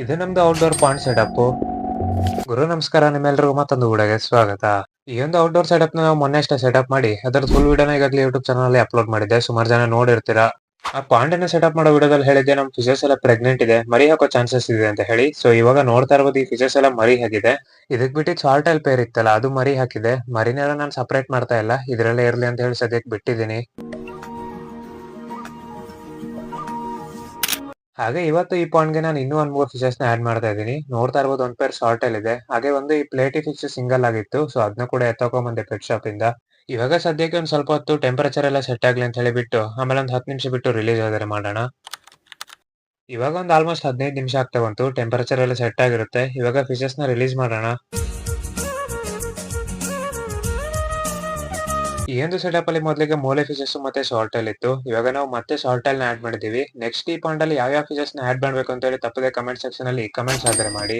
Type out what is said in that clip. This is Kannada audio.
ಇದು ನಮ್ದು ಔಟ್‌ಡೋರ್ ಪಾಂಡ್ ಸೆಟಪ್. ಗುರು ನಮಸ್ಕಾರ, ನಿಮ್ಮೆಲ್ರಿಗೂ ಮತ್ತೊಂದು ವಿಡಿಯೋಗೆ ಸ್ವಾಗತ. ಈ ಒಂದು ಔಟ್‌ಡೋರ್ ಸೆಟಪ್‌ನ ನಾವು ಮೊನ್ನೆ ಅಷ್ಟೇ ಸೆಟಪ್ ಮಾಡಿ ಅದರ ಫುಲ್ ವಿಡಿಯೋನ ಈಗಾಗಲೇ ಯೂಟ್ಯೂಬ್ ಚಾನಲಲ್ಲಿ ಅಪ್ಲೋಡ್ ಮಾಡಿದ್ದೆ. ಸುಮಾರು ಜನ ನೋಡಿರ್ತೀರಾ. ಆ ಪಾಂಡನ್ನ ಸೆಟಪ್ ಮಾಡೋ ವಿಡಿಯೋದಲ್ಲಿ ಹೇಳಿದ್ದೆ ನಮ್ ಫಿಶಸ್ ಎಲ್ಲ ಪ್ರೆಗ್ನೆಂಟ್ ಇದೆ, ಮರಿ ಹಾಕೋ ಚಾನ್ಸಸ್ ಇದೆ ಅಂತ ಹೇಳಿ. ಸೊ ಇವಾಗ ನೋಡ್ತಾ ಇರ್ಬೋದು, ಈ ಫಿಶಸ್ ಎಲ್ಲ ಮರಿ ಹಾಕಿದೆ. ಇದಕ್ ಬಿಟ್ಟಿದ್ ಸಾಲ್ಟೈಲ್ ಪೇರ್ ಇತ್ತಲ್ಲ, ಅದು ಮರಿ ಹಾಕಿದೆ. ಮರಿನೆಲ್ಲ ನಾನು ಸಪರೇಟ್ ಮಾಡ್ತಾ ಇಲ್ಲ, ಇದ್ರಲ್ಲೇ ಇರ್ಲಿ ಅಂತ ಹೇಳಿ ಸದ್ಯಕ್ಕೆ ಬಿಟ್ಟಿದ್ದೀನಿ. ಹಾಗೆ ಇವತ್ತು ಈ ಪಾಂಡ್‌ಗೆ ನಾನು ಇನ್ನೂ ಒಂದ್ 3 ಫಿಶಸ್‌ನ ಆಡ್ ಮಾಡ್ತಾ ಇದ್ದೀನಿ. ನೋಡ್ತಾ ಇರ್ಬೋದು, ಒಂದ್ ಪೇರ್ ಸಾಲ್ಟೈಲ್ ಇದೆ. ಹಾಗೆ ಒಂದು ಈ ಪ್ಲೇಟಿ ಫಿಶ್ ಸಿಂಗಲ್ ಆಗಿತ್ತು. ಸೊ ಅದನ್ನ ಕೂಡ ಎತ್ತಕೊಂಡ್ ಪೆಟ್ ಶಾಪ್ ಇಂದ. ಇವಾಗ ಸದ್ಯಕ್ಕೆ ಒಂದ್ ಸ್ವಲ್ಪ ಹೊತ್ತು ಟೆಂಪರೇಚರ್ ಎಲ್ಲ ಸೆಟ್ ಆಗ್ಲಿ ಅಂತ ಹೇಳಿ ಬಿಟ್ಟು, ಆಮೇಲೆ ಒಂದ್ 10 ನಿಮಿಷ ಬಿಟ್ಟು ರಿಲೀಸ್ ಆದ್ರೆ ಮಾಡೋಣ. ಇವಾಗ ಒಂದ್ ಆಲ್ಮೋಸ್ಟ್ 15 ನಿಮಿಷ ಆಗ್ತಾ ಬಂತು. ಟೆಂಪರೇಚರ್ ಎಲ್ಲ ಸೆಟ್ ಆಗಿರುತ್ತೆ. ಇವಾಗ ಫಿಶಸ್‌ನ ರಿಲೀಸ್ ಮಾಡೋಣ. ಈ ಒಂದು ಸೆಟಪ್ ಅಲ್ಲಿ ಮೊದಲಿಗೆ ಮೋಲೆ ಫಿಶಸ್ ಮತ್ತೆ ಸಾಲ್ಟೈಲ್ ಇತ್ತು. ಇವಾಗ ನಾವು ಮತ್ತೆ ಸಾಲ್ಟೈಲ್ ನ ಆಡ್ ಮಾಡಿದೀವಿ. ನೆಕ್ಸ್ಟ್ ಈ ಪಾಂಡ್ ಅಲ್ಲಿ ಯಾವ ಫಿಶಸ್ ನ ಆಡ್ ಮಾಡ್ಬೇಕು ಅಂತ ಹೇಳಿ ತಪ್ಪದೆ ಕಮೆಂಟ್ ಸೆಕ್ಷನ್ ಅಲ್ಲಿ ಕಮೆಂಟ್ಸ್ ಆದ್ರೆ ಮಾಡಿ.